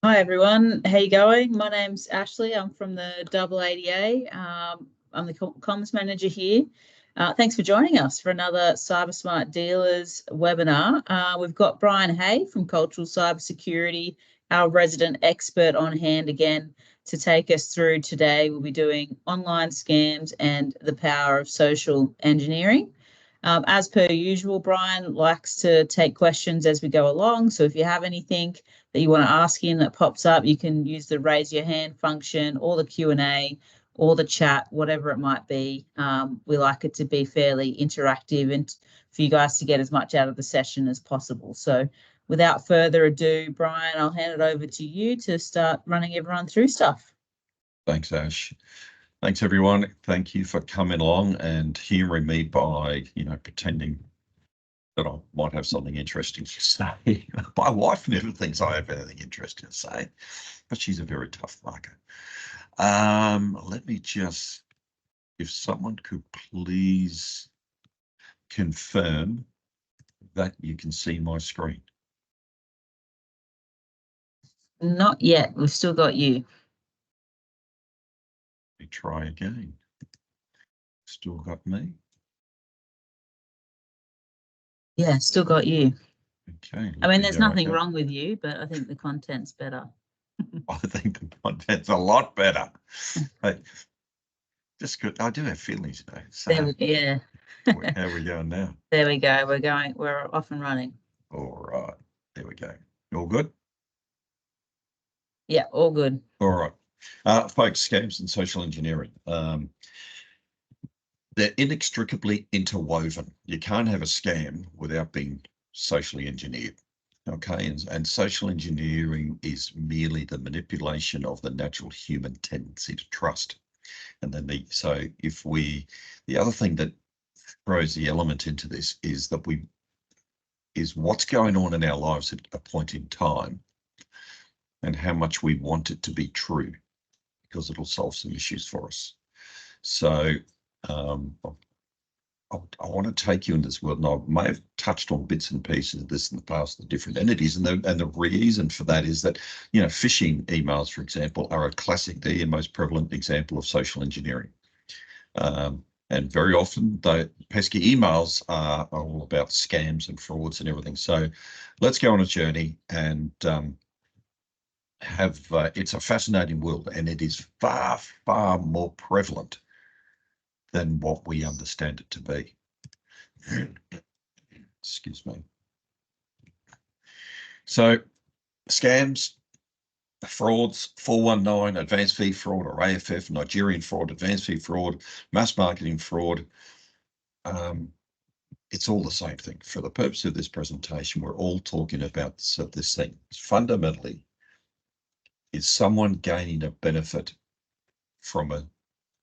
Hi everyone, how you going? My name's Ashley. I'm from the AADA. I'm the comms manager here. Thanks for joining us for another Cyber Smart Dealers webinar. We've got Brian Hay from Cultural Cybersecurity, our resident expert, on hand again to take us through today. We'll be doing online scams and the power of social engineering. As per usual, Brian likes to take questions as we go along. So if you have anything that you want to ask him that pops up, you can use the raise your hand function or the Q&A or the chat, whatever it might be. We like it to be fairly interactive and for you guys to get as much out of the session as possible. So without further ado, Brian, I'll hand it over to you to start running everyone through stuff. Thanks, Ash. Thanks, everyone. Thank you for coming along and hearing me by, pretending that I might have something interesting to say. My wife never thinks I have anything interesting to say, but she's a very tough marker. Let me just, if someone could please confirm that you can see my screen. Not yet. We've still got you. Let me try again. Still got me. Yeah, still got you. Okay. I mean, there's nothing wrong with you, but I think the content's better. I think the content's a lot better. Just good. I do have feelings, So yeah. how are we going now? There we go. We're off and running. All right. There we go. All good? Yeah, all good. All right. Folks, scams and social engineering. They're inextricably interwoven. You can't have a scam without being socially engineered. Okay, and social engineering is merely the manipulation of the natural human tendency to trust. And then the other thing that throws the element into this is that what's going on in our lives at a point in time and how much we want it to be true, because it'll solve some issues for us. So I want to take you in this world, and I may have touched on bits and pieces of this in the past, the different entities, and the reason for that is that, phishing emails, for example, are a classic, the most prevalent example of social engineering. And very often the pesky emails are all about scams and frauds and everything. So let's go on a journey and it's a fascinating world, and it is far, far more prevalent than what we understand it to be. Excuse me. So scams, frauds, 419, advanced fee fraud, or AFF, Nigerian fraud, advanced fee fraud, mass marketing fraud. It's all the same thing. For the purpose of this presentation, we're all talking about this thing. Fundamentally, is someone gaining a benefit from a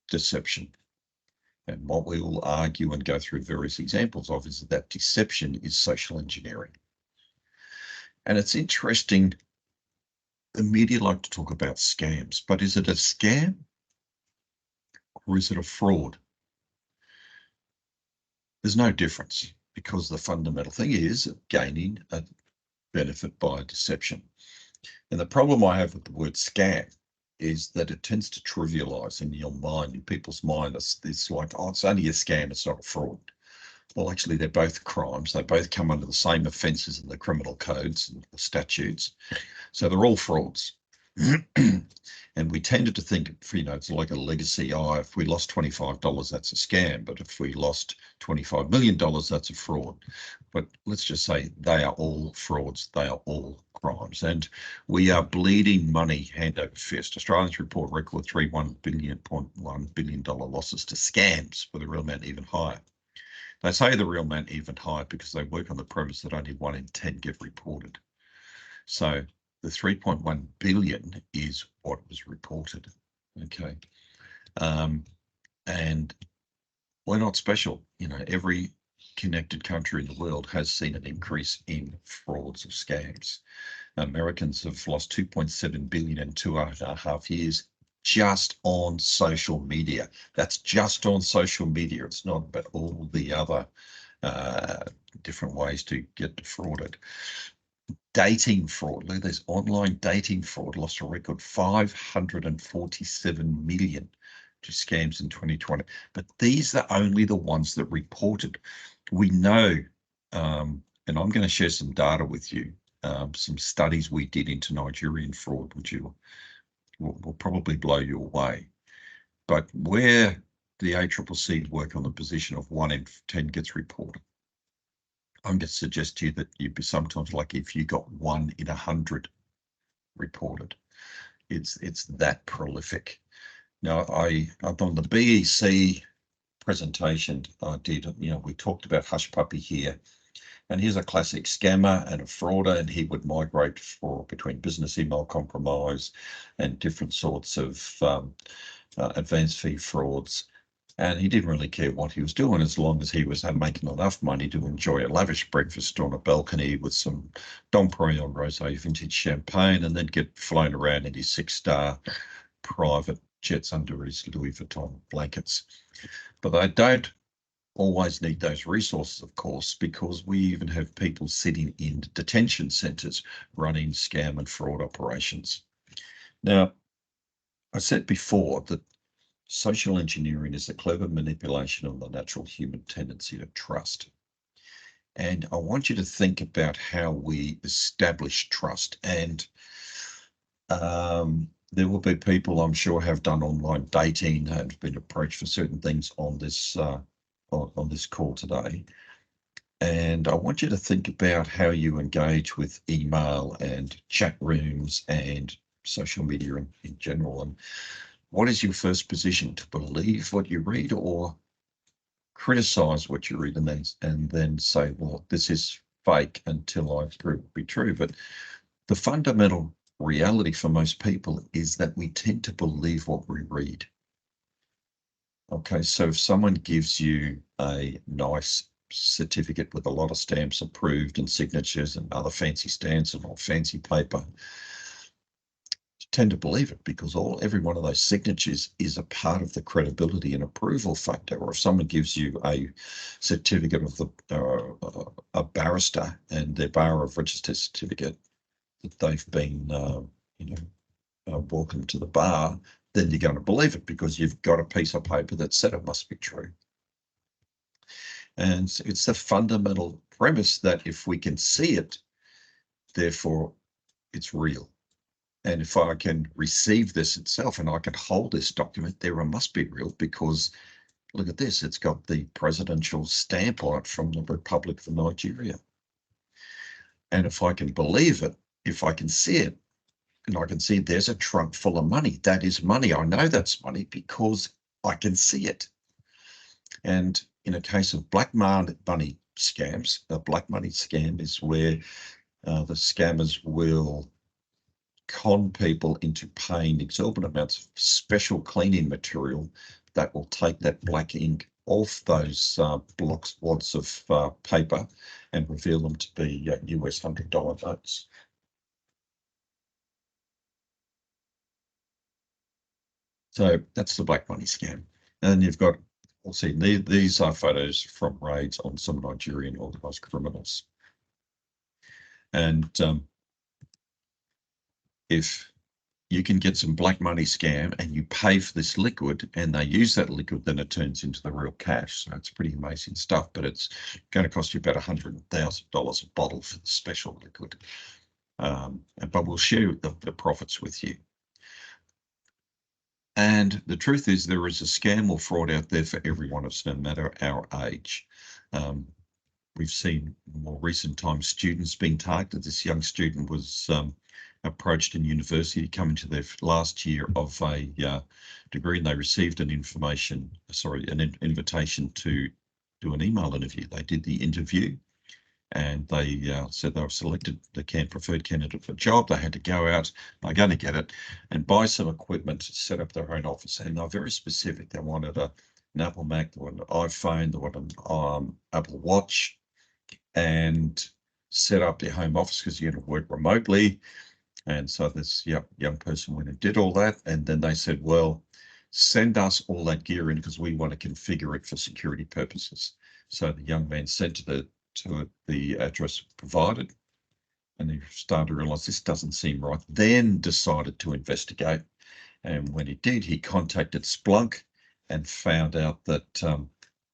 deception. And what we will argue and go through various examples of is that deception is social engineering. And it's interesting, the media like to talk about scams, but is it a scam or is it a fraud? There's no difference, because the fundamental thing is gaining a benefit by deception. And the problem I have with the word scam is that it tends to trivialize in your mind, in people's mind. It's like, oh, it's only a scam, it's not a fraud. Well, actually, they're both crimes. They both come under the same offences in the criminal codes and the statutes. So they're all frauds. And we tended to think, it's like a legacy. Oh, if we lost $25, that's a scam. But if we lost $25 million, that's a fraud. But let's just say they are all frauds. They are all crimes. And we are bleeding money hand over fist. Australians report record $3.1 billion losses to scams, with the real amount even higher. They say the real amount even higher because they work on the premise that only 1 in 10 get reported. So the 3.1 billion is what was reported. Okay. And we're not special. Every connected country in the world has seen an increase in frauds of scams. Americans have lost 2.7 billion in 2.5 years just on social media. That's just on social media. It's not about all the other different ways to get defrauded. dating fraud. Look at this, online dating fraud lost a record 547 million to scams in 2020. But these are only the ones that reported. We know, and I'm going to share some data with you, some studies we did into Nigerian fraud, which will probably blow you away. But where the ACCC work on the position of 1 in 10 gets reported, I'm going to suggest to you that you'd be sometimes lucky if you got 1 in 100 reported. It's that prolific. Now, on the BEC presentation I did, we talked about Hush Puppy here, and here's a classic scammer and a frauder, and he would migrate between business email compromise and different sorts of advance fee frauds. And he didn't really care what he was doing as long as he was making enough money to enjoy a lavish breakfast on a balcony with some Dom Perignon Rosé vintage champagne, and then get flown around in his 6-star private jets under his Louis Vuitton blankets. But they don't always need those resources, of course, because we even have people sitting in detention centres running scam and fraud operations. Now, I said before that social engineering is a clever manipulation of the natural human tendency to trust. And I want you to think about how we establish trust. And there will be people, I'm sure, have done online dating and been approached for certain things on this call today. And I want you to think about how you engage with email and chat rooms and social media in general. And what is your first position? To believe what you read, or criticize what you read and then say, well, this is fake until I prove it to be true? But the fundamental reality for most people is that we tend to believe what we read. Okay, so if someone gives you a nice certificate with a lot of stamps approved and signatures and other fancy stamps and all fancy paper, you tend to believe it because every one of those signatures is a part of the credibility and approval factor. Or if someone gives you a certificate of a barrister and their bar of register certificate that they've been welcome to the bar, then you're going to believe it because you've got a piece of paper that said it must be true. And it's the fundamental premise that if we can see it, therefore it's real. And if I can receive this itself and I can hold this document, there it must be real because look at this, it's got the presidential stamp on it from the Republic of Nigeria. And if I can believe it, if I can see it, and I can see there's a trunk full of money, that is money. I know that's money because I can see it. And in a case of black money scams, a black money scam is where the scammers will con people into paying exorbitant amounts of special cleaning material that will take that black ink off those wads of paper and reveal them to be US $100 notes. So that's the black money scam. And you've got, we'll see, these are photos from raids on some Nigerian organised criminals. And if you can get some black money scam and you pay for this liquid and they use that liquid, then it turns into the real cash. So it's pretty amazing stuff, but it's going to cost you about $100,000 a bottle for the special liquid. But we'll share the profits with you. And the truth is there is a scam or fraud out there for every one of us, no matter our age. We've seen in more recent times students being targeted. This young student was approached in university coming to their last year of a degree, and they received an invitation to do an email interview. They did the interview and they said they were selected the preferred candidate for a job. They had to go out, they're going to get it, and buy some equipment to set up their own office. And they're very specific. They wanted an Apple Mac, they wanted an iPhone, they wanted an Apple Watch, and set up their home office because you had to work remotely. And so this young person went and did all that. And then they said, well, send us all that gear in because we want to configure it for security purposes. So the young man sent to the address provided, and he started to realise this doesn't seem right. Then decided to investigate, and when he did, he contacted Splunk and found out that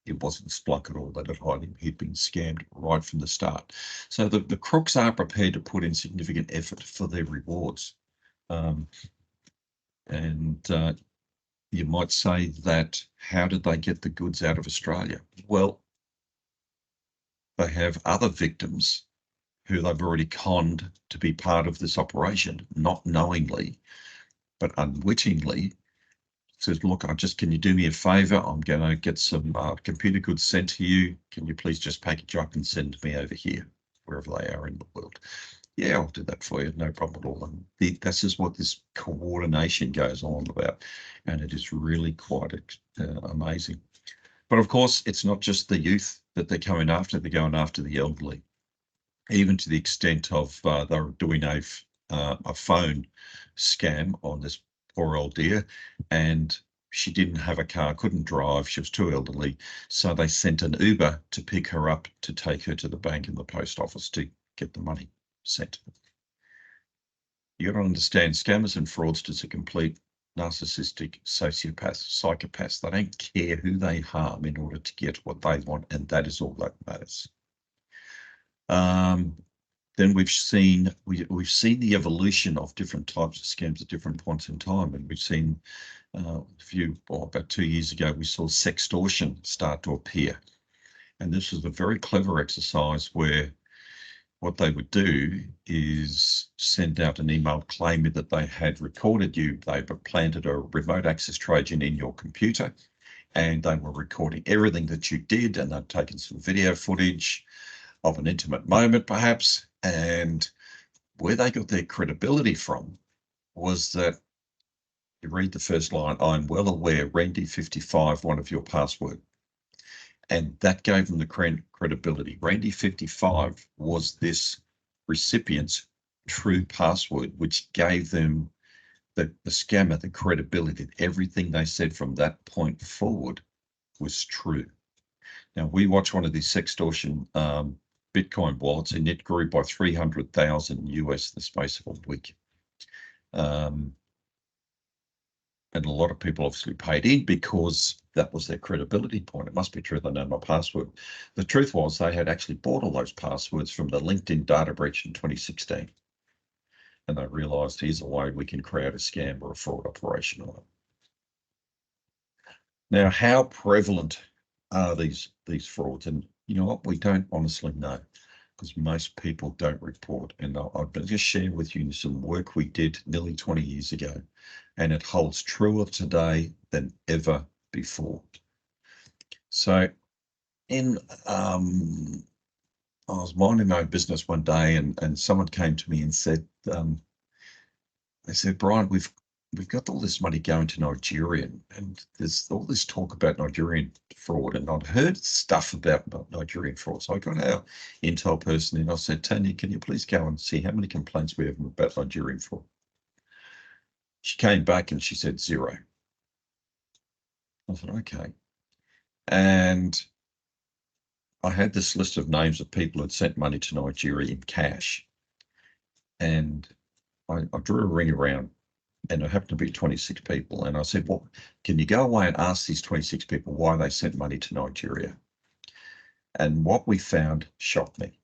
it wasn't Splunk at all that had hired him. He'd been scammed right from the start. So the crooks are prepared to put in significant effort for their rewards. You might say that, how did they get the goods out of Australia? Well, they have other victims who they've already conned to be part of this operation, not knowingly, but unwittingly. Says, look, can you do me a favor? I'm going to get some computer goods sent to you. Can you please just package up and send me over here, wherever they are in the world? Yeah, I'll do that for you. No problem at all. And this is what this coordination goes on about. And it is really quite amazing. But of course, it's not just the youth that they're coming after. They're going after the elderly, even to the extent of they're doing a phone scam on this poor old dear, and she didn't have a car, couldn't drive, she was too elderly, so they sent an Uber to pick her up to take her to the bank and the post office to get the money sent. You got to understand, scammers and fraudsters are complete narcissistic sociopaths, psychopaths. They don't care who they harm in order to get what they want, and that is all that matters. Then we've seen the evolution of different types of scams at different points in time, and we've seen about 2 years ago, we saw sextortion start to appear, and this was a very clever exercise where what they would do is send out an email claiming that they had recorded you. They planted a remote access Trojan in your computer, and they were recording everything that you did, and they'd taken some video footage of an intimate moment, perhaps. And where they got their credibility from was that, you read the first line, I'm well aware, Randy55, one of your password. And that gave them the credibility. Randy55 was this recipient's true password, which gave them, the scammer, the credibility that everything they said from that point forward was true. Now, we watched one of these sextortion Bitcoin wallets, and it grew by 300,000 US in the space of a week. And a lot of people obviously paid in because that was their credibility point. It must be true, they know my password. The truth was they had actually bought all those passwords from the LinkedIn data breach in 2016. And they realized, here's a way we can create a scam or a fraud operation on it. Now, how prevalent are these frauds? And you know what? We don't honestly know, because most people don't report. And I'll just share with you some work we did nearly 20 years ago, and it holds truer today than ever before. So I was minding my own business one day, and someone came to me and said, they said, Brian, we've got all this money going to Nigeria, and there's all this talk about Nigerian fraud, and I'd heard stuff about Nigerian fraud. So I got our intel person and I said, Tanya, can you please go and see how many complaints we have about Nigerian fraud? She came back and she said 0. I thought, okay. And I had this list of names of people who had sent money to Nigeria in cash. And I drew a ring around, and it happened to be 26 people. And I said, well, can you go away and ask these 26 people why they sent money to Nigeria? And what we found shocked me.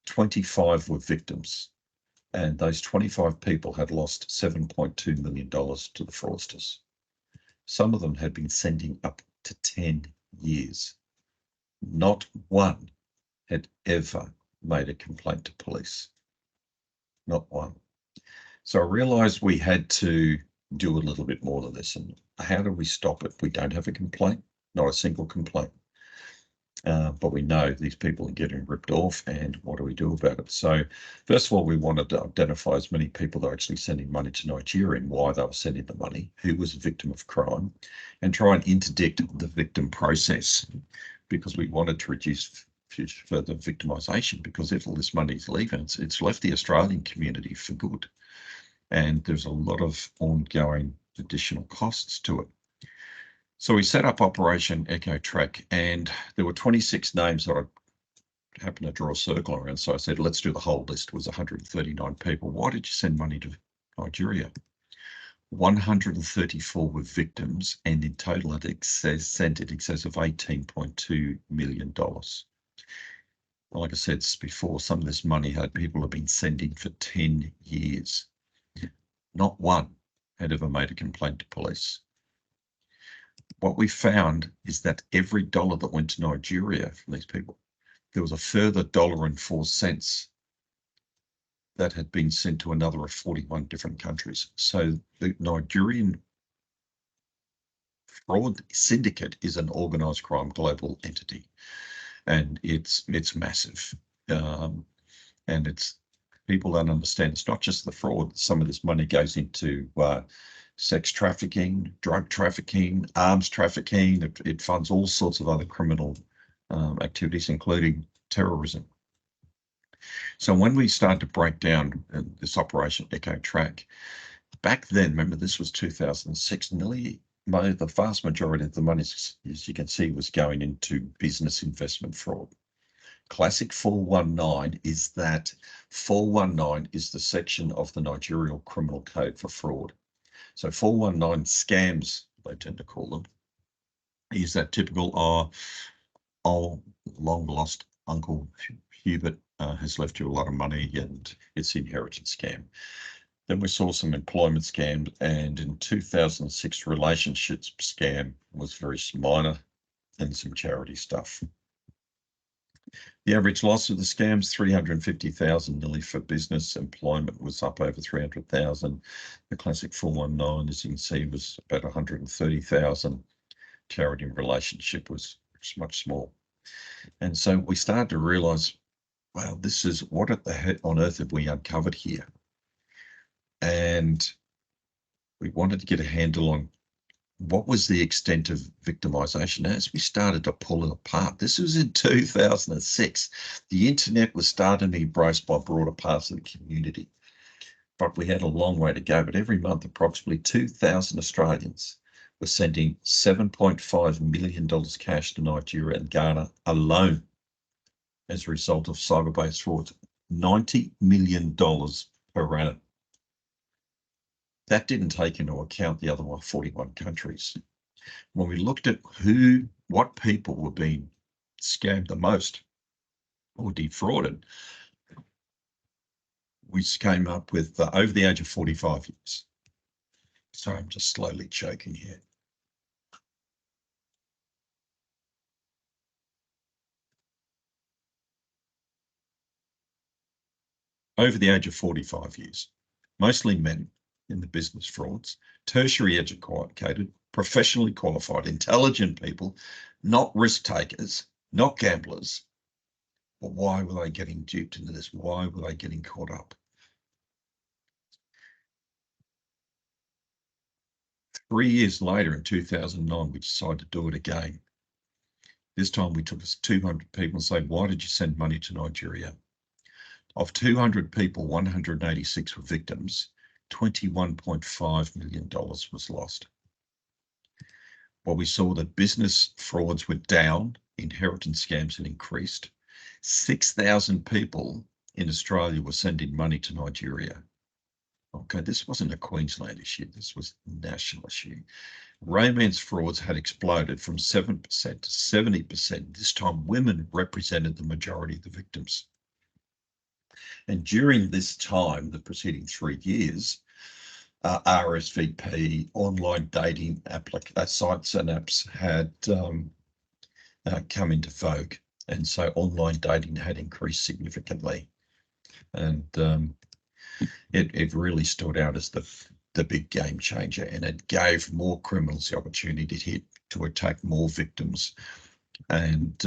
25 were victims, and those 25 people had lost $7.2 million to the fraudsters. Some of them had been sending up to 10 years. Not one had ever made a complaint to police. Not one. So I realized we had to do a little bit more than this. And how do we stop it? We don't have a complaint, not a single complaint. But we know these people are getting ripped off, and what do we do about it? So first of all, we wanted to identify as many people that are actually sending money to Nigeria and why they were sending the money, who was a victim of crime, and try and interdict the victim process, because we wanted to reduce further victimisation, because if all this money is leaving, it's left the Australian community for good. And there's a lot of ongoing additional costs to it. So we set up Operation Echo Track, and there were 26 names that I happened to draw a circle around. So I said, let's do the whole list. It was 139 people. Why did you send money to Nigeria? 134 were victims, and in total it sent in excess of $18.2 million. Like I said before, some of this money people have been sending for 10 years. Not one had ever made a complaint to police. What we found is that every dollar that went to Nigeria from these people, there was a further $1.04 that had been sent to another of 41 different countries. So the Nigerian fraud syndicate is an organized crime global entity, and it's massive. And it's, people don't understand, it's not just the fraud. Some of this money goes into sex trafficking, drug trafficking, arms trafficking. It funds all sorts of other criminal activities, including terrorism. So when we started to break down this Operation Echo Track, back then, remember this was 2006, the vast majority of the money, as you can see, was going into business investment fraud. Classic 419 is that 419 is the section of the Nigerian Criminal Code for fraud. So 419 scams, they tend to call them, is that typical, long lost Uncle Hubert has left you a lot of money and it's inheritance scam. Then we saw some employment scams, and in 2006, relationships scam was very minor, and some charity stuff. The average loss of the scams, 350,000 nearly for business. Employment was up over 300,000. The classic 419, as you can see, was about 130,000. Charity and relationship was much small. And so we started to realize, wow, this is, what the heck on earth have we uncovered here? And we wanted to get a handle on what was the extent of victimization. As we started to pull it apart, this was in 2006. The internet was starting to be embraced by broader parts of the community, but we had a long way to go. But every month, approximately 2,000 Australians were sending $7.5 million cash to Nigeria and Ghana alone as a result of cyber-based frauds. $90 million per annum. That didn't take into account the other 41 countries. When we looked at what people were being scammed the most or defrauded, we came up with over the age of 45 years. Sorry, I'm just slowly choking here. Over the age of 45 years, mostly men in the business frauds, tertiary educated, professionally qualified, intelligent people, not risk takers, not gamblers. But why were they getting duped into this? Why were they getting caught up? 3 years later, in 2009, we decided to do it again. This time we took us 200 people and said, why did you send money to Nigeria? Of 200 people, 186 were victims. $21.5 million was lost. Well, we saw that business frauds were down, inheritance scams had increased. 6,000 people in Australia were sending money to Nigeria. Okay, this wasn't a Queensland issue, this was a national issue. Romance frauds had exploded from 7% to 70%. This time, women represented the majority of the victims. And during this time, the preceding 3 years, RSVP, online dating sites and apps had come into vogue. And so online dating had increased significantly. And it really stood out as the big game changer, and it gave more criminals the opportunity to attack more victims. And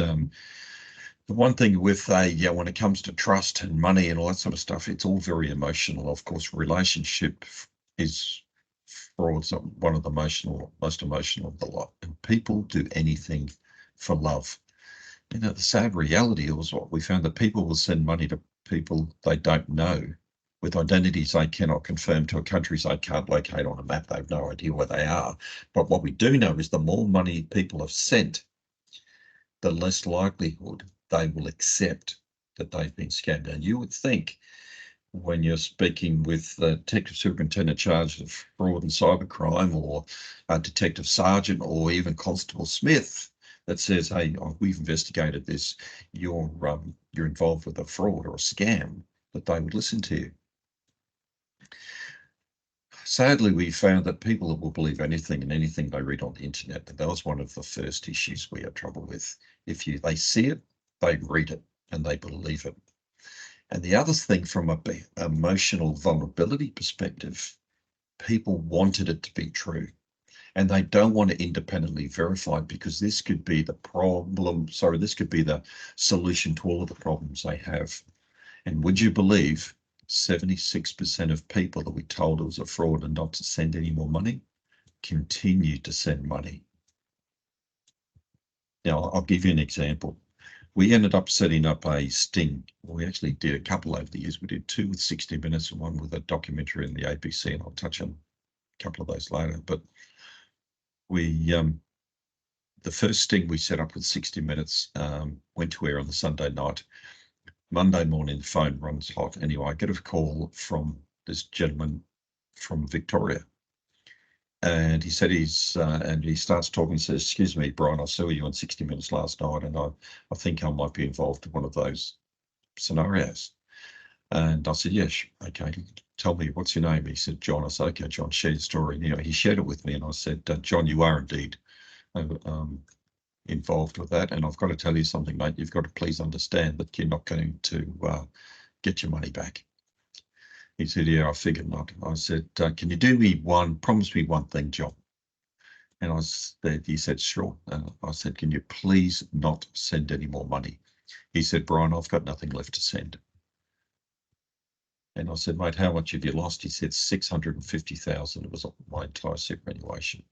the one thing with when it comes to trust and money and all that sort of stuff, it's all very emotional. Of course, relationship is fraud's one of the most emotional of the lot. And people do anything for love. You know, the sad reality was what we found, that people will send money to people they don't know with identities they cannot confirm, to countries they can't locate on a map. They have no idea where they are. But what we do know is the more money people have sent, the less likelihood they will accept that they've been scammed. And you would think when you're speaking with the detective superintendent charged of fraud and cybercrime, or a detective sergeant, or even Constable Smith, that says, hey, we've investigated this, you're involved with a fraud or a scam, that they would listen to you. Sadly, we found that people will believe anything and anything they read on the internet, and that was one of the first issues we had trouble with. If they see it, they read it, and they believe it. And the other thing, from a emotional vulnerability perspective, people wanted it to be true, and they don't want to independently verify it, because this could be the problem. Sorry, this could be the solution to all of the problems they have. And would you believe 76% of people that we told it was a fraud and not to send any more money continue to send money? Now, I'll give you an example. We ended up setting up a sting. We actually did a couple over the years. We did 2 with 60 Minutes and 1 with a documentary in the ABC, and I'll touch on a couple of those later. But we, the first sting we set up with 60 Minutes went to air on the Sunday night. Monday morning, the phone runs hot. Anyway, I get a call from this gentleman from Victoria, and he said and he starts talking. He says, "Excuse me, Brian, I saw you on 60 Minutes last night, and I think I might be involved in one of those scenarios." And I said, "Yes, okay, tell me, what's your name?" He said, "John." I said, "Okay, John, share your story." And, he shared it with me, and I said, "John, you are indeed involved with that, and I've got to tell you something, mate. You've got to please understand that you're not going to get your money back." He said, "Yeah, I figured not." I said, "Can you do me promise me one thing, John?" And he said, "Sure." I said, "Can you please not send any more money?" He said, "Brian, I've got nothing left to send." And I said, "Mate, how much have you lost?" He said, 650,000. It was my entire superannuation.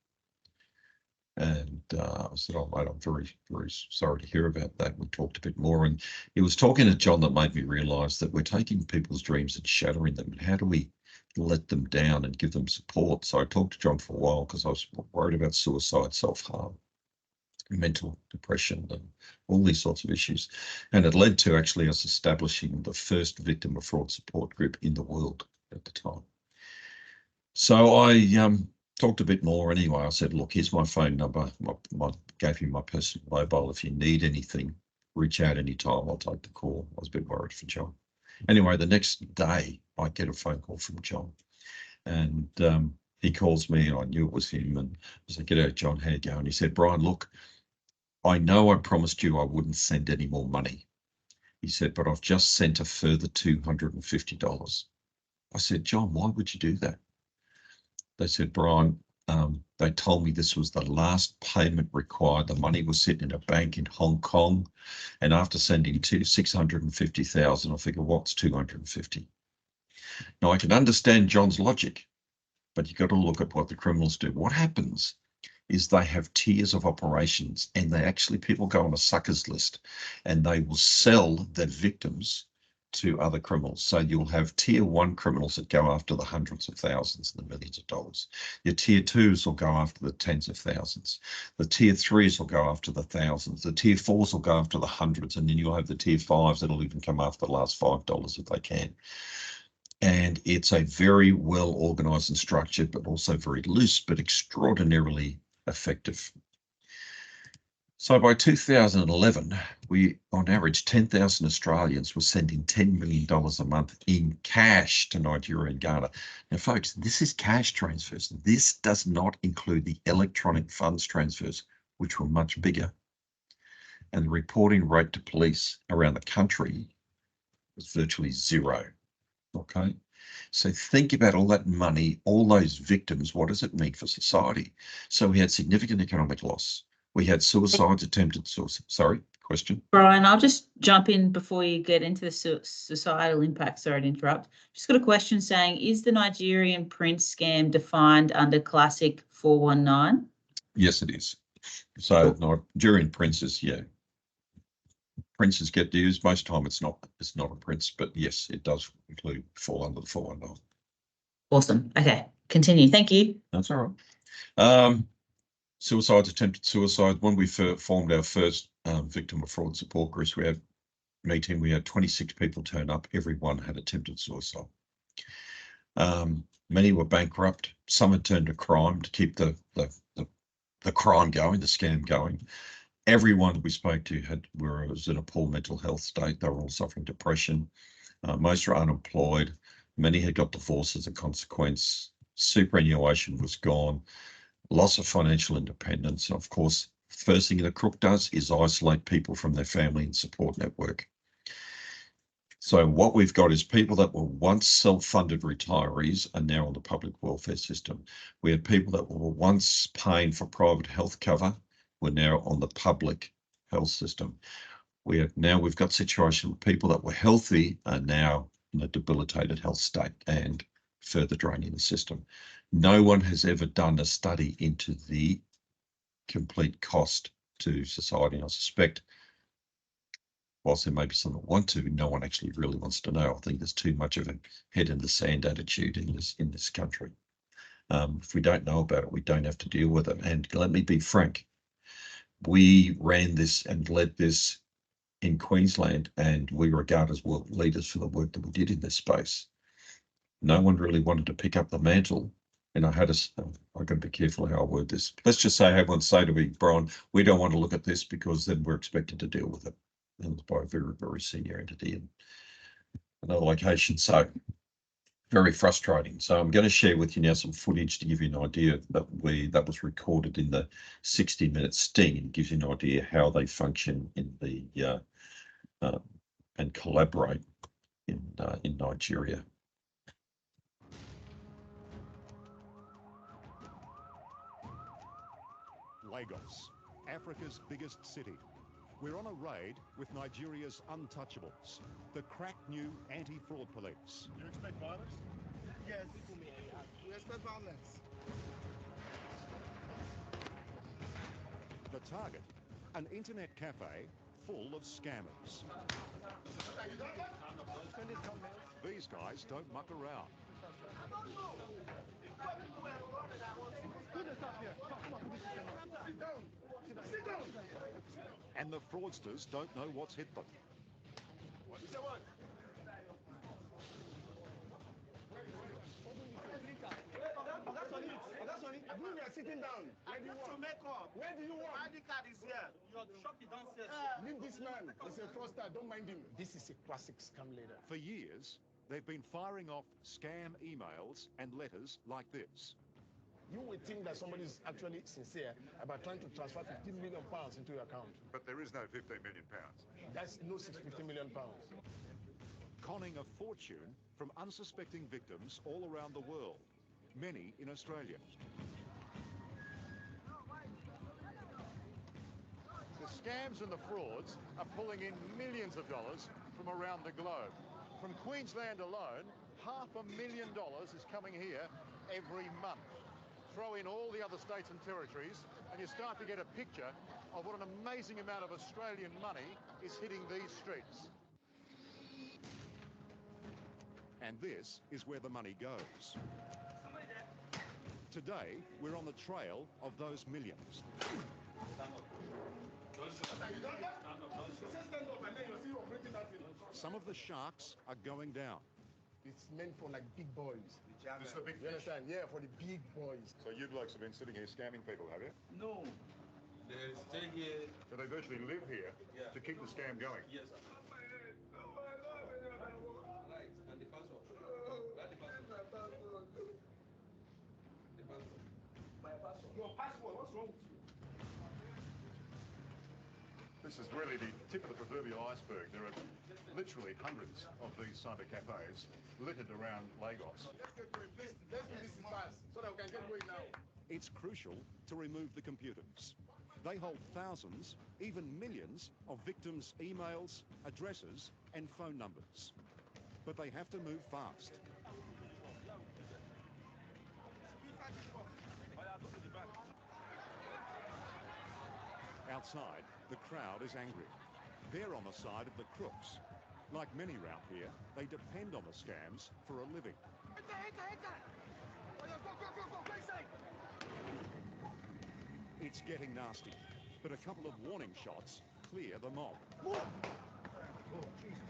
And I said, "Oh, mate, I'm very, very sorry to hear about that." We talked a bit more, and he was talking to John that made me realise that we're taking people's dreams and shattering them. And how do we let them down and give them support? So I talked to John for a while, because I was worried about suicide, self-harm, mental depression, and all these sorts of issues. And it led to actually us establishing the first victim of fraud support group in the world at the time. So I talked a bit more anyway. I said, "Look, here's my phone number." Gave him my personal mobile. If you need anything, reach out anytime. I'll take the call. I was a bit worried for John. Anyway, the next day I get a phone call from John, and he calls me, and I knew it was him. And I said, "G'day, John, how you going?" He said, "Brian, look, I know I promised you I wouldn't send any more money." He said, "But I've just sent a further $250. I said, "John, why would you do that?" They said, "Brian, they told me this was the last payment required. The money was sitting in a bank in Hong Kong, and after sending 650,000, I figure, what's 250? Now, I can understand John's logic, but you've got to look at what the criminals do. What happens is they have tiers of operations, and people go on a suckers list, and they will sell their victims to other criminals. So you'll have tier 1 criminals that go after the hundreds of thousands and the millions of dollars. Your tier 2s will go after the tens of thousands. The tier 3s will go after the thousands. The tier 4s will go after the hundreds. And then you'll have the tier 5s that'll even come after the last $5 if they can. And it's a very well organized and structured, but also very loose, but extraordinarily effective. So by 2011, we, on average, 10,000 Australians were sending $10 million a month in cash to Nigeria and Ghana. Now, folks, this is cash transfers. This does not include the electronic funds transfers, which were much bigger. And the reporting rate to police around the country was virtually zero. Okay. So think about all that money, all those victims. What does it mean for society? So we had significant economic loss. We had suicides, attempted suicide. Sorry, question? Brian, I'll just jump in before you get into the societal impact. Sorry to interrupt. Just got a question saying, is the Nigerian prince scam defined under Classic 419? Yes, it is. So Nigerian princes, yeah. Princes get used. Most time it's not a prince, but yes, it does fall under the 419. Awesome. Okay, continue. Thank you. That's all right. Suicides, attempted suicide. When we formed our first victim of fraud support groups, we had 26 people turn up. Everyone had attempted suicide. Many were bankrupt. Some had turned to crime to keep the crime going, the scam going. Everyone we spoke to was in a poor mental health state. They were all suffering depression. Most were unemployed. Many had got divorced as a consequence. Superannuation was gone. Loss of financial independence. And of course, first thing the crook does is isolate people from their family and support network. So what we've got is people that were once self-funded retirees are now on the public welfare system. We have people that were once paying for private health cover, we're now on the public health system. We've got situation where people that were healthy are now in a debilitated health state and further draining the system. No one has ever done a study into the complete cost to society. And I suspect, whilst there may be some that want to, no one actually really wants to know. I think there's too much of a head in the sand attitude in this country. If we don't know about it, we don't have to deal with it. And let me be frank, we ran this and led this in Queensland, and we were regarded as world leaders for the work that we did in this space. No one really wanted to pick up the mantle. And I've got to be careful how I word this. Let's just say, everyone say to me, Brian, we don't want to look at this because then we're expected to deal with it. And by a very, very senior entity in another location. So very frustrating. So I'm going to share with you now some footage to give you an idea that was recorded in the 60-minute sting, and gives you an idea how they function in the and collaborate in Nigeria. Lagos, Africa's biggest city. We're on a raid with Nigeria's untouchables, the crack new anti-fraud police. You expect violence? Yes, we expect violence. The target, an internet cafe full of scammers. These guys don't muck around. And the fraudsters don't know what's hit them. We are sitting down. Where do you want? ID card is here. Your shop is downstairs. Leave this man. He's a fraudster. Don't mind him. This is a classic scam leader. For years, they've been firing off scam emails and letters like this. You would think that somebody is actually sincere about trying to transfer £15 million into your account. But there is no £15 million. That's no £50 million. Conning a fortune from unsuspecting victims all around the world, many in Australia. The scams and the frauds are pulling in millions of dollars from around the globe. From Queensland alone, $500,000 is coming here every month. Throw in all the other states and territories, and you start to get a picture of what an amazing amount of Australian money is hitting these streets. And this is where the money goes. Today, we're on the trail of those millions. Some of the sharks are going down. It's meant for like big boys. It's the big You understand? Yeah, for the big boys. So you blokes have been sitting here scamming people, have you? No, they stay here. So they virtually live here to keep the scam going? Yes, sir. Right, and the password. Write the password. The password. My password. Your password, what's wrong with you? This is really the tip of the proverbial iceberg. There are literally hundreds of these cyber cafes littered around Lagos. Let's get going. Please, let's do this fast so that we can get going now. It's crucial to remove the computers. They hold thousands, even millions, of victims' emails, addresses, and phone numbers. But they have to move fast. Outside, the crowd is angry. They're on the side of the crooks. Like many round here, they depend on the scams for a living. it's getting nasty. But a couple of warning shots clear the mob. Move! Oh, Jesus.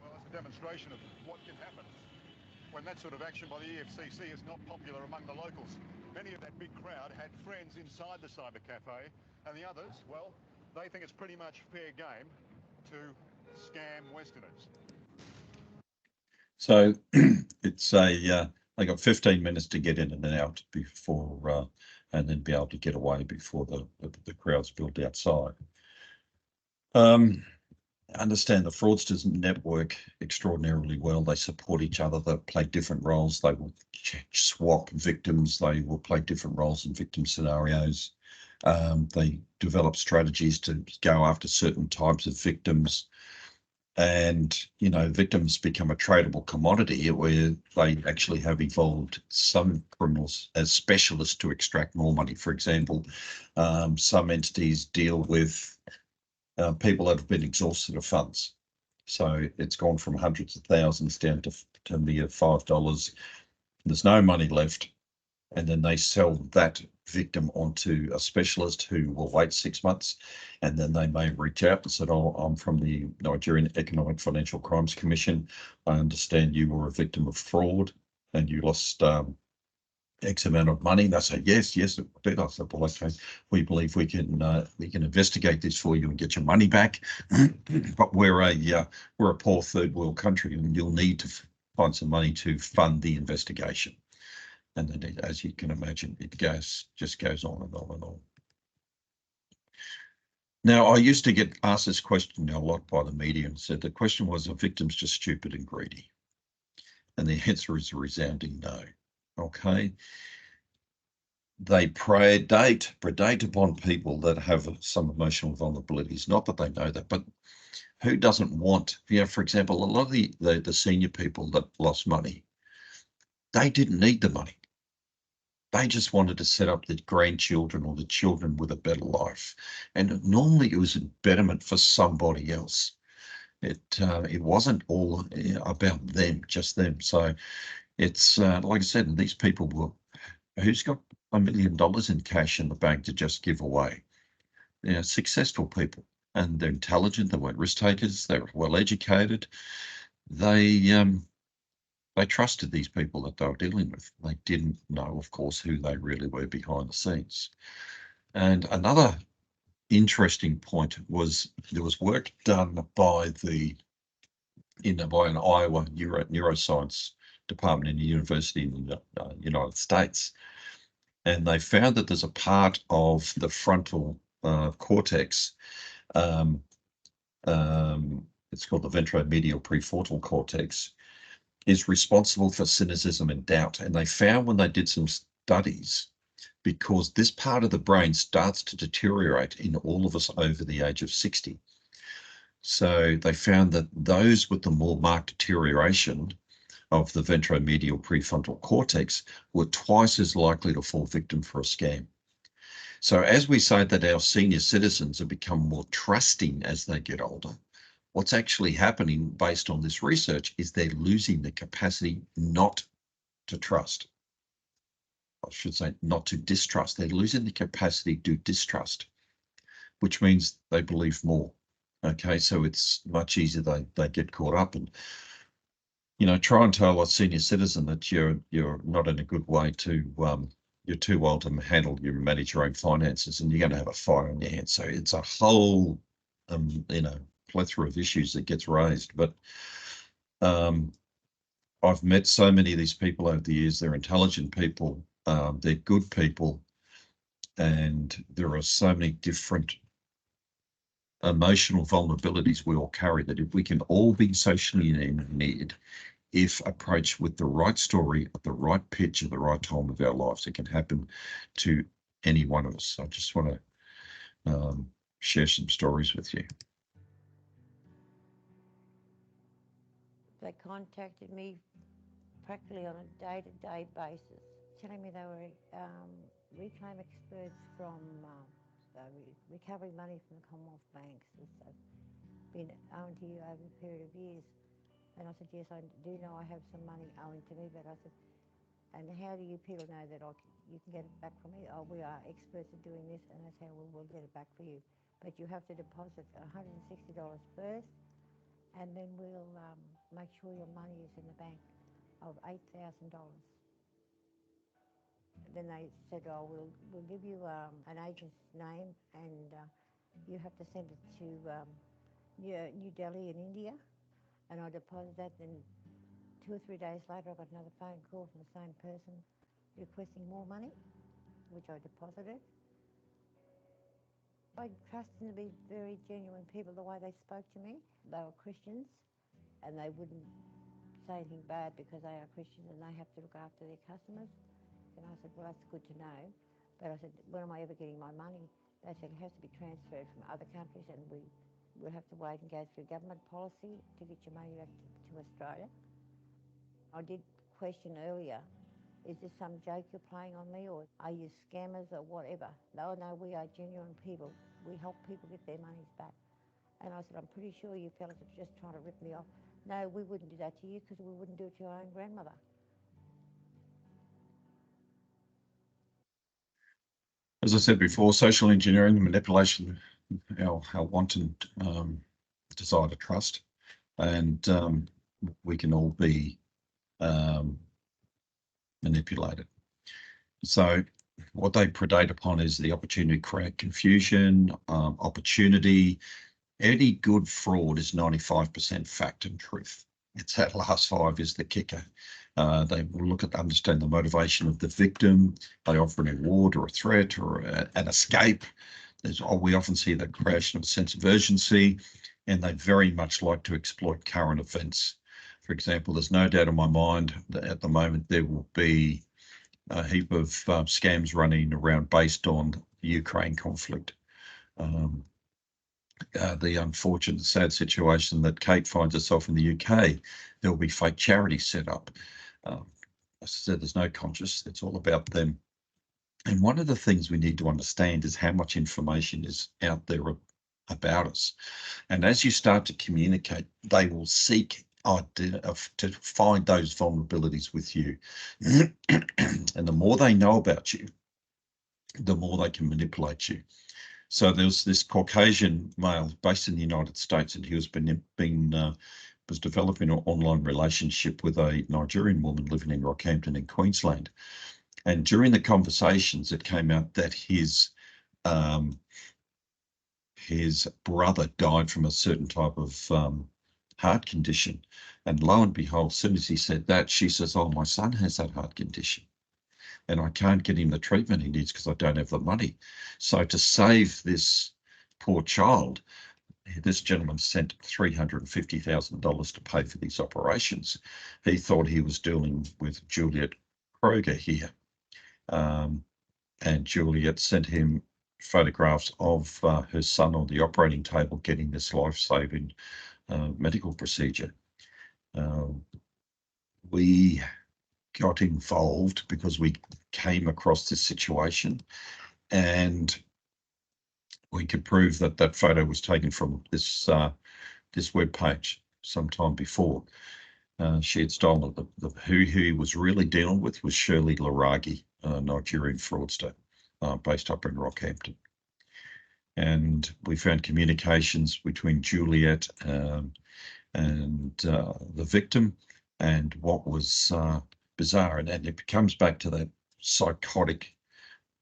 Well, that's a demonstration of what can happen when that sort of action by the EFCC is not popular among the locals. Many of that big crowd had friends inside the cyber cafe, and the others, well, they think it's pretty much fair game to scam Westerners. So it's they got 15 minutes to get in and out before, and then be able to get away before the crowds built outside. Understand the fraudsters network extraordinarily well. They support each other. They play different roles. They will swap victims. They will play different roles in victim scenarios. They develop strategies to go after certain types of victims. And, you know, victims become a tradable commodity where they actually have evolved some criminals as specialists to extract more money. For example, some entities deal with people that have been exhausted of funds. So it's gone from hundreds of thousands down to mere $5. There's no money left. And then they sell that victim onto a specialist who will wait 6 months. And then they may reach out and said, oh, I'm from the Nigerian Economic Financial Crimes Commission. I understand you were a victim of fraud and you lost X amount of money. They say, yes, it did. I said, well, okay, we believe we can investigate this for you and get your money back. But we're a poor third world country and you'll need to find some money to fund the investigation. And then, as you can imagine, it just goes on and on and on. Now, I used to get asked this question a lot by the media and said the question was, are victims just stupid and greedy? And the answer is a resounding no. Okay. They predate upon people that have some emotional vulnerabilities. Not that they know that, but who doesn't want, for example, a lot of the senior people that lost money, they didn't need the money. They just wanted to set up the grandchildren or the children with a better life. And normally it was a betterment for somebody else. It wasn't all about them, just them. So it's like I said, these people were, who's got $1 million in cash in the bank to just give away? Successful people, and they're intelligent. They weren't risk takers. They were well educated. They trusted these people that they were dealing with. They didn't know, of course, who they really were behind the scenes. And another interesting point was there was work done by an Iowa neuroscience department in the university in the United States. And they found that there's a part of the frontal cortex, it's called the ventromedial prefrontal cortex, is responsible for cynicism and doubt. And they found when they did some studies, because this part of the brain starts to deteriorate in all of us over the age of 60. So they found that those with the more marked deterioration of the ventromedial prefrontal cortex were twice as likely to fall victim for a scam. So as we say that our senior citizens have become more trusting as they get older, what's actually happening based on this research is they're losing the capacity not to trust. I should say not to distrust. They're losing the capacity to distrust, which means they believe more. Okay, so it's much easier they get caught up and, try and tell a senior citizen that you're not in a good way to, you're too old to manage your own finances and you're going to have a fire on your hands. So it's a whole, plethora of issues that gets raised. But I've met so many of these people over the years. They're intelligent people. They're good people. And there are so many different emotional vulnerabilities we all carry that if we can all be socially in need, if approached with the right story at the right pitch at the right time of our lives, it can happen to any one of us. I just want to share some stories with you. They contacted me practically on a day-to-day basis, telling me they were reclaim experts from recovery money from the Commonwealth banks. It's been owing to you over a period of years. And I said, yes, I do know I have some money owing to me, but I said, And how do you people know that you can get it back from me? Oh, we are experts at doing this, and that's how we'll get it back for you. But you have to deposit $160 first, and then we'll make sure your money is in the bank of $8,000. Then they said, oh, we'll give you an agent's name, and you have to send it to New Delhi in India. And I deposited that. Then 2 or 3 days later, I got another phone call from the same person requesting more money, which I deposited. I trusted them to be very genuine people the way they spoke to me. They were Christians, and they wouldn't say anything bad because they are Christians and they have to look after their customers. And I said, well, that's good to know. But I said, when am I ever getting my money? They said it has to be transferred from other countries, and we'll have to wait and go through government policy to get your money back to Australia. I did question earlier, is this some joke you're playing on me, or are you scammers or whatever? No, we are genuine people. We help people get their monies back. And I said, I'm pretty sure you fellas are just trying to rip me off. No, we wouldn't do that to you because we wouldn't do it to your own grandmother. As I said before, social engineering, manipulation, our wanton desire to trust, and we can all be manipulated. So what they predate upon is the opportunity to create confusion, opportunity. Any good fraud is 95% fact and truth. It's that last 5 is the kicker. They will look at, understand the motivation of the victim. They offer an reward or a threat or an escape. We often see the creation of a sense of urgency, and they very much like to exploit current events. For example, there's no doubt in my mind that at the moment there will be a heap of scams running around based on the Ukraine conflict. The unfortunate, sad situation that Kate finds herself in the UK, there will be fake charities set up. As I said, there's no conscience, it's all about them. And one of the things we need to understand is how much information is out there about us. And as you start to communicate, they will seek to find those vulnerabilities with you. And the more they know about you, the more they can manipulate you. So there was this Caucasian male based in the United States, and he was was developing an online relationship with a Nigerian woman living in Rockhampton in Queensland. And during the conversations, it came out that his brother died from a certain type of heart condition. And lo and behold, as soon as he said that, she says, oh, my son has that heart condition, and I can't get him the treatment he needs because I don't have the money. So to save this poor child, this gentleman sent $350,000 to pay for these operations. He thought he was dealing with Juliet Kroger here. And Juliet sent him photographs of her son on the operating table getting this life-saving medical procedure. We got involved because we came across this situation, and we could prove that that photo was taken from this web page sometime before. She had stolen who he was really dealing with was Shirley Laragi, a Nigerian fraudster based up in Rockhampton. And we found communications between Juliet and the victim. And what was bizarre, and it comes back to that psychotic,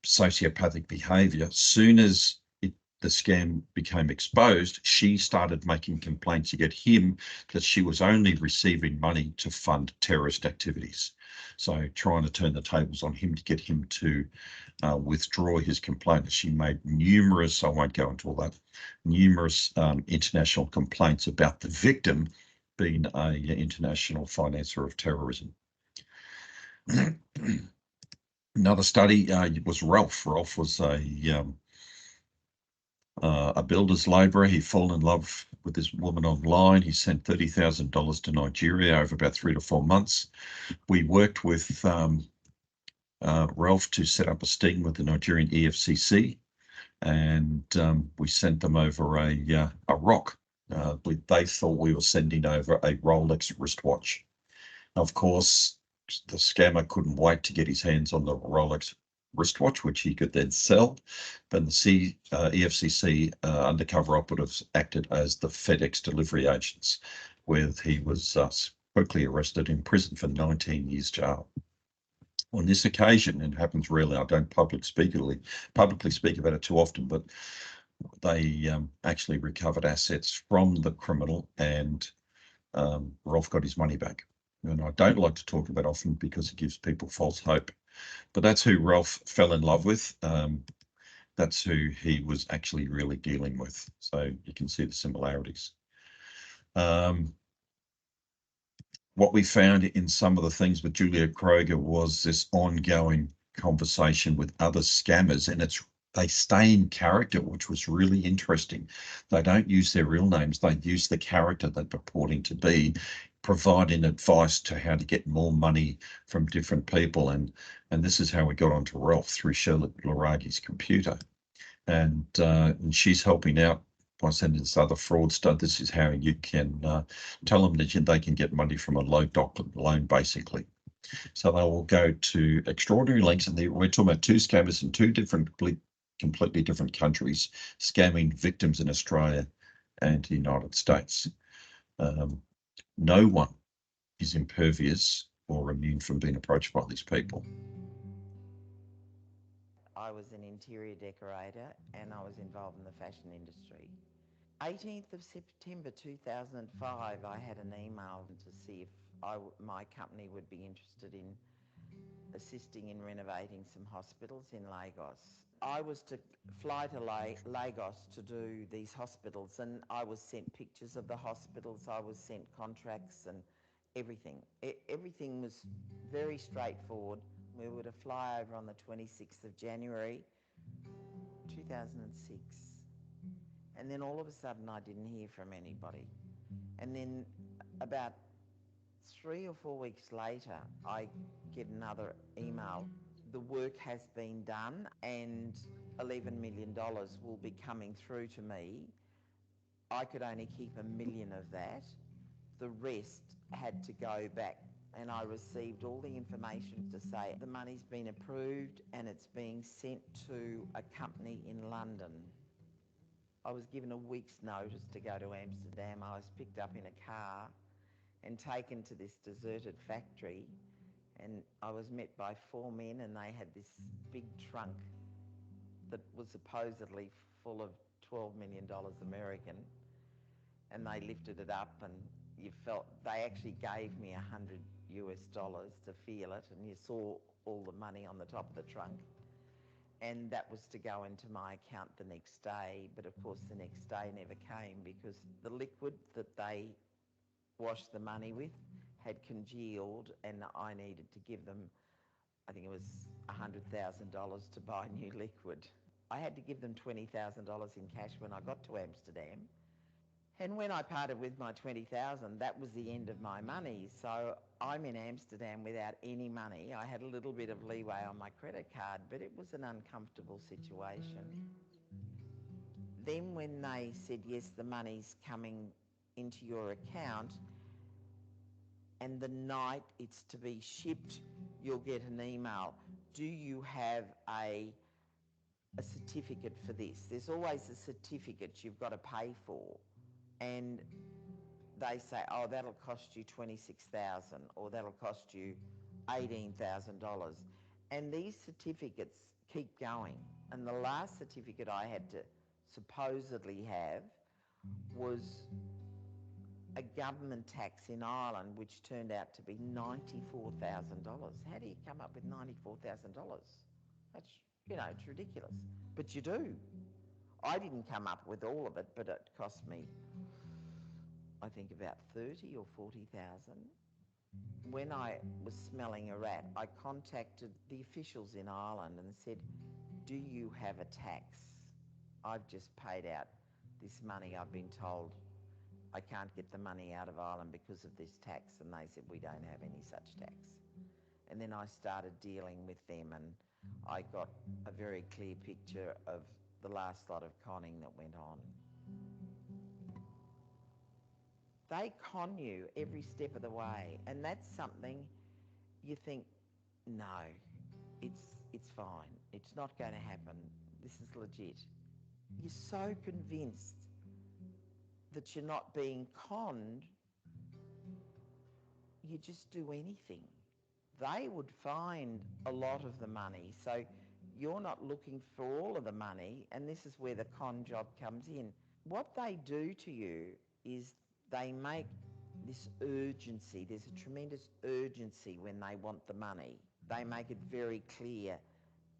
sociopathic behavior. Soon as the scam became exposed, she started making complaints against him that she was only receiving money to fund terrorist activities. So trying to turn the tables on him to get him to withdraw his complaint. She made numerous, I won't go into all that, numerous international complaints about the victim being an international financer of terrorism. Another study was Ralph. Ralph was a builder's labourer. He fell in love with this woman online. He sent $30,000 to Nigeria over about 3 to 4 months. We worked with Ralph to set up a sting with the Nigerian EFCC, and we sent them over a rock. They thought we were sending over a Rolex wristwatch. Of course, the scammer couldn't wait to get his hands on the Rolex wristwatch, which he could then sell. But the EFCC undercover operatives acted as the FedEx delivery agents, where he was quickly arrested and imprisoned for 19 years jail. On this occasion, and it happens rarely, I don't publicly speak about it too often, but they actually recovered assets from the criminal, and Rolf got his money back. And I don't like to talk about often because it gives people false hope. But that's who Rolf fell in love with. That's who he was actually really dealing with. So you can see the similarities. What we found in some of the things with Julia Kroger was this ongoing conversation with other scammers, and they stay in character, which was really interesting. They don't use their real names. They use the character they're purporting to be, providing advice to how to get more money from different people. And this is how we got onto Rolf, through Charlotte Laragi's computer. And she's helping out by sending this other fraudster. This is how you can tell them that they can get money from a low loan, basically. So they will go to extraordinary lengths, and we're talking about two scammers in two completely different countries, scamming victims in Australia and the United States. No one is impervious or immune from being approached by these people. I was an interior decorator and I was involved in the fashion industry. 18th of September 2005, I had an email to see if my company would be interested in assisting in renovating some hospitals in Lagos. I was to fly to Lagos to do these hospitals, and I was sent pictures of the hospitals, I was sent contracts and everything. Everything was very straightforward. We were to fly over on the 26th of January 2006. And then all of a sudden I didn't hear from anybody. And then about 3 or 4 weeks later, I get another email. The work has been done and $11 million will be coming through to me. I could only keep $1 million of that. The rest had to go back, and I received all the information to say the money's been approved and it's being sent to a company in London. I was given a week's notice to go to Amsterdam. I was picked up in a car and taken to this deserted factory, and I was met by 4 men, and they had this big trunk that was supposedly full of $12 million American, and they lifted it up, and they actually gave me $100 to feel it, and you saw all the money on the top of the trunk. And that was to go into my account the next day, but of course the next day never came because the liquid that they washed the money with had congealed, and I needed to give them, I think it was $100,000 to buy new liquid. I had to give them $20,000 in cash when I got to Amsterdam. And when I parted with my $20,000, that was the end of my money. So I'm in Amsterdam without any money. I had a little bit of leeway on my credit card, but it was an uncomfortable situation. Then when they said, yes, the money's coming into your account, and the night it's to be shipped, you'll get an email. Do you have a certificate for this? There's always a certificate you've got to pay for. And they say, oh, that'll cost you $26,000 or that'll cost you $18,000. And these certificates keep going. And the last certificate I had to supposedly have was a government tax in Ireland, which turned out to be $94,000. How do you come up with $94,000? That's, it's ridiculous. But you do. I didn't come up with all of it, but it cost me, I think, about 30 or 40,000. When I was smelling a rat, I contacted the officials in Ireland and said, do you have a tax? I've just paid out this money. I've been told I can't get the money out of Ireland because of this tax. And they said, we don't have any such tax. And then I started dealing with them, and I got a very clear picture of the last lot of conning that went on. They con you every step of the way, and that's something you think, no, it's fine. It's not going to happen. This is legit. You're so convinced that you're not being conned, you just do anything. They would find a lot of the money. So you're not looking for all of the money, and this is where the con job comes in. What they do to you is they make this urgency. There's a tremendous urgency when they want the money. They make it very clear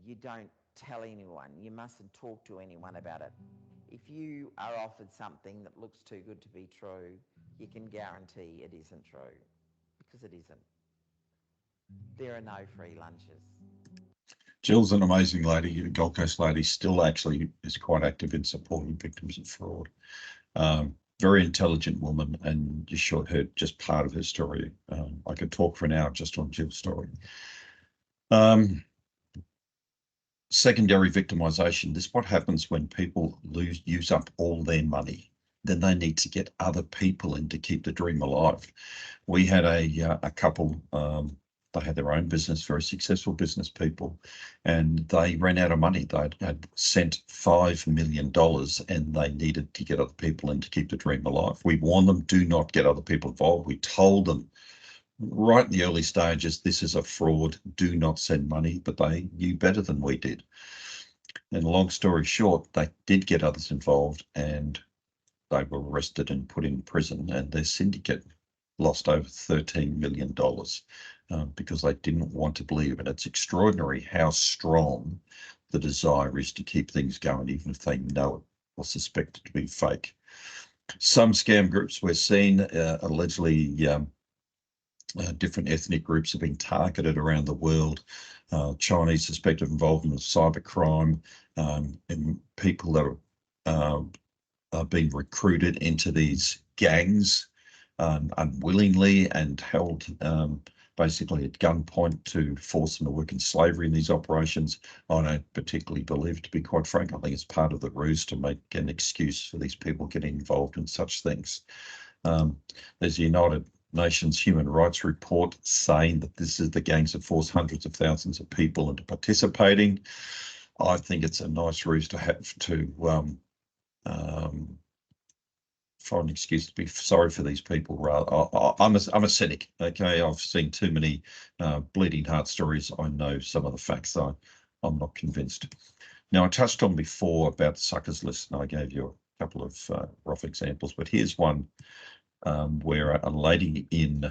you don't tell anyone. You mustn't talk to anyone about it. If you are offered something that looks too good to be true, you can guarantee it isn't true, because it isn't. There are no free lunches. Jill's an amazing lady, a Gold Coast lady, still actually is quite active in supporting victims of fraud. Very intelligent woman, and you short heard just part of her story. I could talk for an hour just on Jill's story. Secondary victimisation. This is what happens when people use up all their money. Then they need to get other people in to keep the dream alive. We had a couple, they had their own business, very successful business people, and they ran out of money. They had sent $5 million and they needed to get other people in to keep the dream alive. We warned them, do not get other people involved. We told them right in the early stages, this is a fraud, do not send money, but they knew better than we did. And long story short, they did get others involved and they were arrested and put in prison, and their syndicate lost over $13 million because they didn't want to believe. And it's extraordinary how strong the desire is to keep things going, even if they know it or suspect it to be fake. Some scam groups we're seeing, allegedly different ethnic groups have been targeted around the world. Chinese suspected involvement of cybercrime, and people that are being recruited into these gangs unwillingly and held basically at gunpoint to force them to work in slavery in these operations. I don't particularly believe, to be quite frank. I think it's part of the ruse to make an excuse for these people getting involved in such things. There's the United Nations Human Rights Report saying that this is the gangs that force hundreds of thousands of people into participating. I think it's a nice ruse to have to find an excuse to be sorry for these people. I'm a cynic. Okay, I've seen too many bleeding heart stories. I know some of the facts. I'm not convinced. Now, I touched on before about the suckers list, and I gave you a couple of rough examples, but here's one where a lady in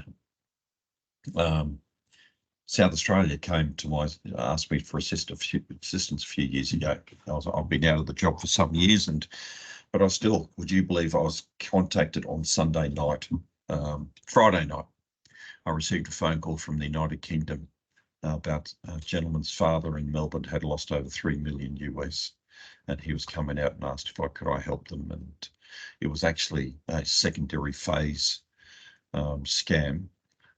South Australia came to asked me for assistance a few years ago. I've been out of the job for some years, but I still, would you believe, I was contacted on Sunday night, Friday night. I received a phone call from the United Kingdom about a gentleman's father in Melbourne had lost over $3 million US, and he was coming out and asked if could I help them, and it was actually a secondary phase scam.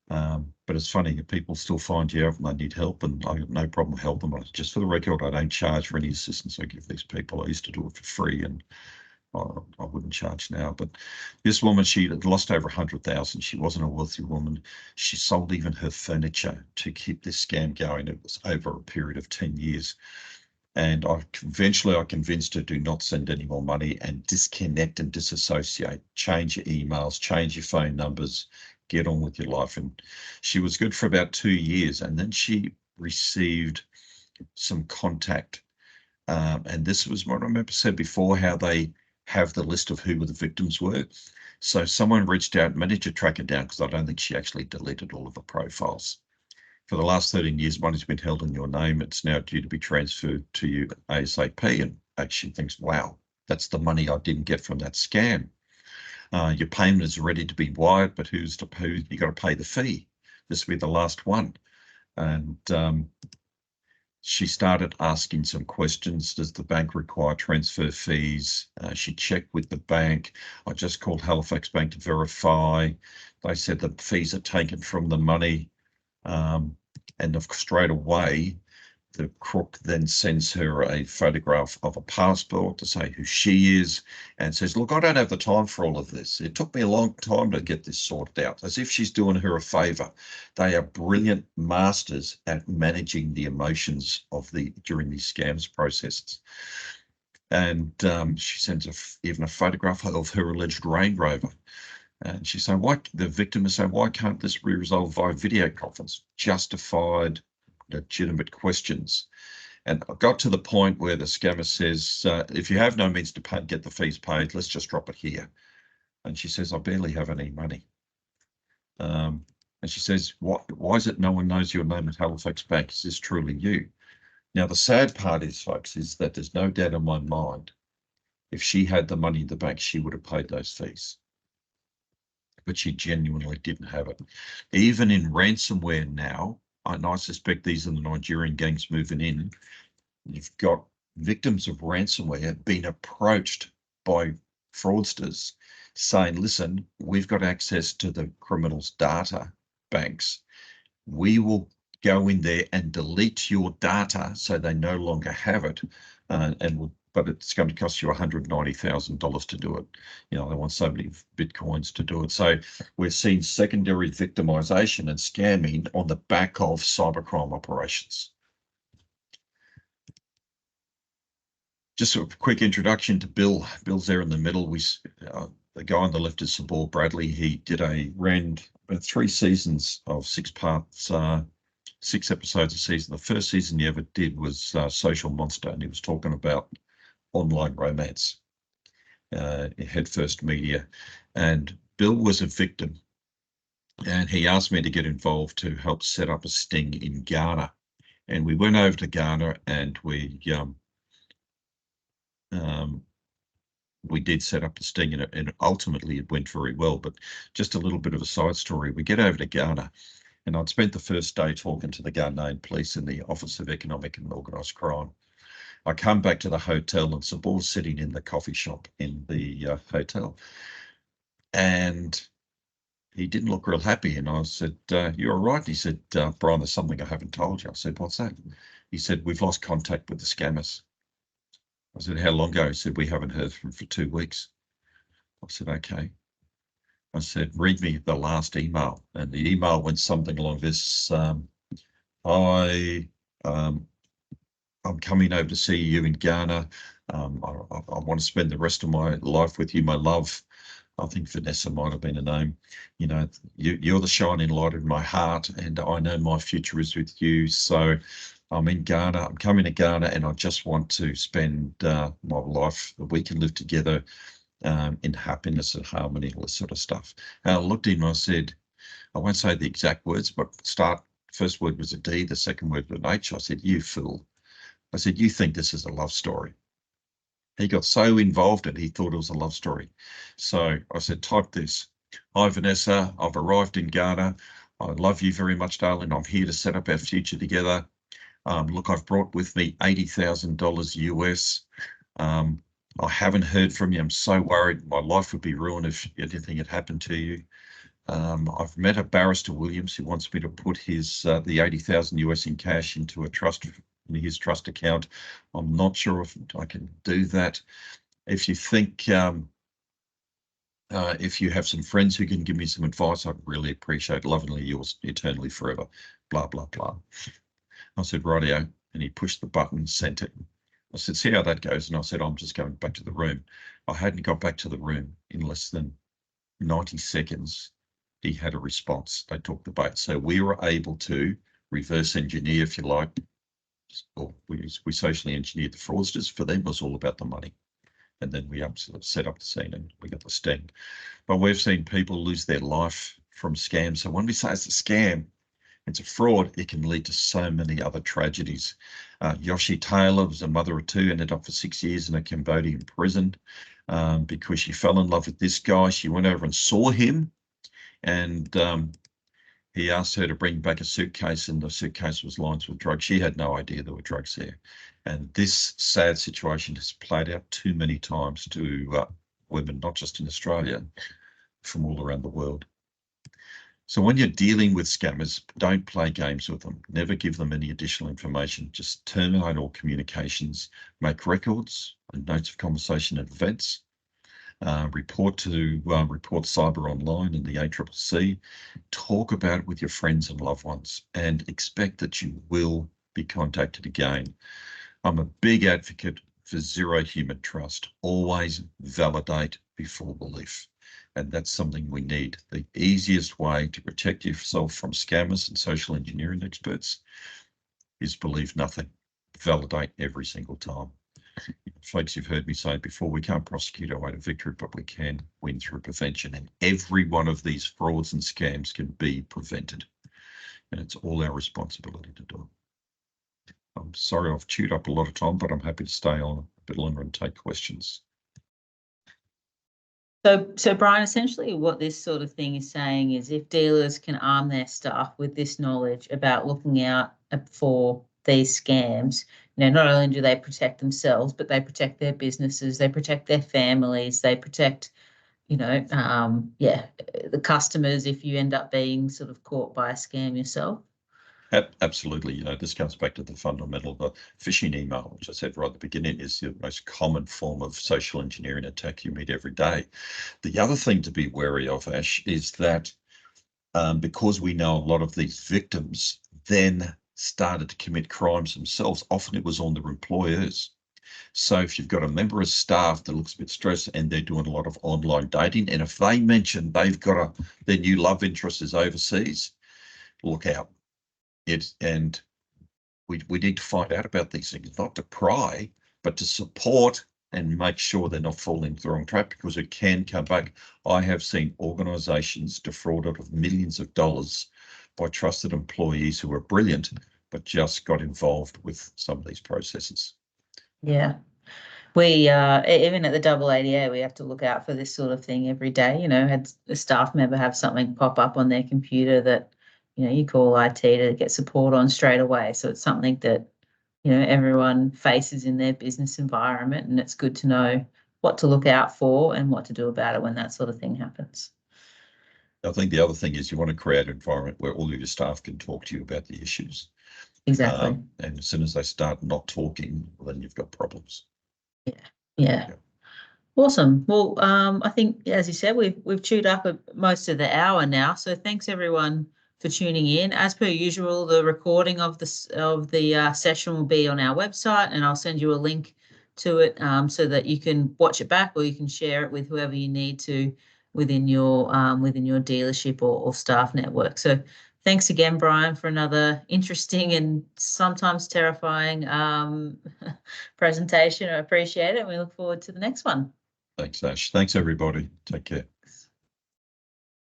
But it's funny that people still find you out and they need help, and I have no problem helping them. Just for the record, I don't charge for any assistance I give these people. I used to do it for free, and I wouldn't charge now. But this woman, she had lost over 100,000. She wasn't a wealthy woman. She sold even her furniture to keep this scam going. It was over a period of 10 years. And eventually I convinced her, do not send any more money and disconnect and disassociate. Change your emails, change your phone numbers, get on with your life. And she was good for about 2 years. And then she received some contact. And this was what I remember said before, how they have the list of who the victims were. So someone reached out, managed to track it down, because I don't think she actually deleted all of the profiles. For the last 13 years, money's been held in your name. It's now due to be transferred to you ASAP. And actually thinks, wow, that's the money I didn't get from that scam. Your payment is ready to be wired, but you got to pay the fee. This will be the last one. And she started asking some questions. Does the bank require transfer fees? She checked with the bank. I just called Halifax Bank to verify. They said the fees are taken from the money. And straight away, the crook then sends her a photograph of a passport to say who she is and says, look, I don't have the time for all of this. It took me a long time to get this sorted out, as if she's doing her a favor. They are brilliant masters at managing the emotions of during these scams processes. And she sends even a photograph of her alleged Range Rover. And she's saying, the victim is saying, why can't this be resolved via video conference? Justified, legitimate questions. And I got to the point where the scammer says, if you have no means to get the fees paid, let's just drop it here. And she says, I barely have any money. And she says, why is it no one knows your name at Halifax Bank? Is this truly you? Now, the sad part is, folks, is that there's no doubt in my mind, if she had the money in the bank, she would have paid those fees. But she genuinely didn't have it. Even in ransomware now, and I suspect these are the Nigerian gangs moving in, you've got victims of ransomware being approached by fraudsters saying, listen, we've got access to the criminals' data banks. We will go in there and delete your data so they no longer have it, but it's going to cost you $190,000 to do it. You know, they want so many Bitcoins to do it. So we're seeing secondary victimization and scamming on the back of cybercrime operations. Just a quick introduction to Bill. Bill's there in the middle. The guy on the left is Sir Paul Bradley. He ran 3 seasons of 6 parts, 6 episodes a season. The first season he ever did was Social Monster, and he was talking about online romance, Headfirst Media. And Bill was a victim, and he asked me to get involved to help set up a sting in Ghana. And we went over to Ghana, and we did set up the sting, and ultimately it went very well. But just a little bit of a side story. We get over to Ghana, and I'd spent the first day talking to the Ghanaian police in the Office of Economic and Organised Crime. I come back to the hotel, and Sir Paul's sitting in the coffee shop in the hotel, and he didn't look real happy. And I said, you're all right? He said, Brian, there's something I haven't told you. I said, what's that? He said, we've lost contact with the scammers. I said, how long ago? He said, we haven't heard from them for 2 weeks. I said, okay. I said, read me the last email. And the email went something along this. I'm coming over to see you in Ghana. I want to spend the rest of my life with you, my love. I think Vanessa might have been a name. You know, you're the shining light in my heart, and I know my future is with you. So I'm in Ghana. I'm coming to Ghana, and I just want to spend my life that we can live together in happiness and harmony, all this sort of stuff. And I looked at him and I said, I won't say the exact words, but first word was a D, the second word was an H. I said, you fool. I said, you think this is a love story? He got so involved in it, he thought it was a love story. So I said, type this. Hi, Vanessa, I've arrived in Ghana. I love you very much, darling. I'm here to set up our future together. Look, I've brought with me $80,000 US. I haven't heard from you. I'm so worried. My life would be ruined if anything had happened to you. I've met a Barrister Williams who wants me to put the 80,000 US in cash into a trust, in his trust account. I'm not sure if I can do that. If you think, if you have some friends who can give me some advice, I'd really appreciate it. Lovingly yours, eternally forever, blah, blah, blah. I said, rightio. And he pushed the button, sent it. I said, see how that goes. And I said, I'm just going back to the room. I hadn't got back to the room in less than 90 seconds. He had a response. They talked about. So we were able to reverse engineer, if you like, or we socially engineered the fraudsters. For them, it was all about the money. And then we set up the scene and we got the sting. But we've seen people lose their life from scams. So when we say it's a scam, it's a fraud, it can lead to so many other tragedies. Yoshi Taylor was a mother of 2, ended up for 6 years in a Cambodian prison because she fell in love with this guy. She went over and saw him, and he asked her to bring back a suitcase, and the suitcase was lined with drugs. She had no idea there were drugs there. And this sad situation has played out too many times to women, not just in Australia, from all around the world. So when you're dealing with scammers, don't play games with them. Never give them any additional information. Just terminate all communications, make records and notes of conversation at events, report cyber online and the ACCC, talk about it with your friends and loved ones, and expect that you will be contacted again. I'm a big advocate for zero human trust. Always validate before belief. And that's something we need. The easiest way to protect yourself from scammers and social engineering experts is believe nothing. Validate every single time. Folks, you've heard me say before, we can't prosecute our way to victory, but we can win through prevention. And every one of these frauds and scams can be prevented. And it's all our responsibility to do it. I'm sorry I've chewed up a lot of time, but I'm happy to stay on a bit longer and take questions. So Brian, essentially what this sort of thing is saying is if dealers can arm their staff with this knowledge about looking out for these scams, not only do they protect themselves, but they protect their businesses, they protect their families, they protect, the customers if you end up being sort of caught by a scam yourself. Absolutely. This comes back to the fundamental. The phishing email, which I said right at the beginning, is the most common form of social engineering attack you meet every day. The other thing to be wary of, Ash, is that because we know a lot of these victims then started to commit crimes themselves, often it was on their employers. So if you've got a member of staff that looks a bit stressed and they're doing a lot of online dating, and if they mention they've got their new love interest is overseas, look out. And we need to find out about these things, not to pry, but to support and make sure they're not falling into the wrong trap, because it can come back. I have seen organisations defrauded of millions of dollars by trusted employees who were brilliant, but just got involved with some of these processes. Yeah. We, even at the AADA, we have to look out for this sort of thing every day. Had a staff member have something pop up on their computer that, you call IT to get support on straight away. So it's something that, everyone faces in their business environment, and it's good to know what to look out for and what to do about it when that sort of thing happens. I think the other thing is you want to create an environment where all of your staff can talk to you about the issues. Exactly. And as soon as they start not talking, well, then you've got problems. Yeah. Awesome. Well, I think, as you said, we've chewed up most of the hour now. So thanks everyone for tuning in. As per usual, the recording of the session will be on our website, and I'll send you a link to it so that you can watch it back, or you can share it with whoever you need to within your dealership or staff network. So thanks again, Brian, for another interesting and sometimes terrifying presentation. I appreciate it. We look forward to the next one. Thanks, Ash. Thanks, everybody. Take care.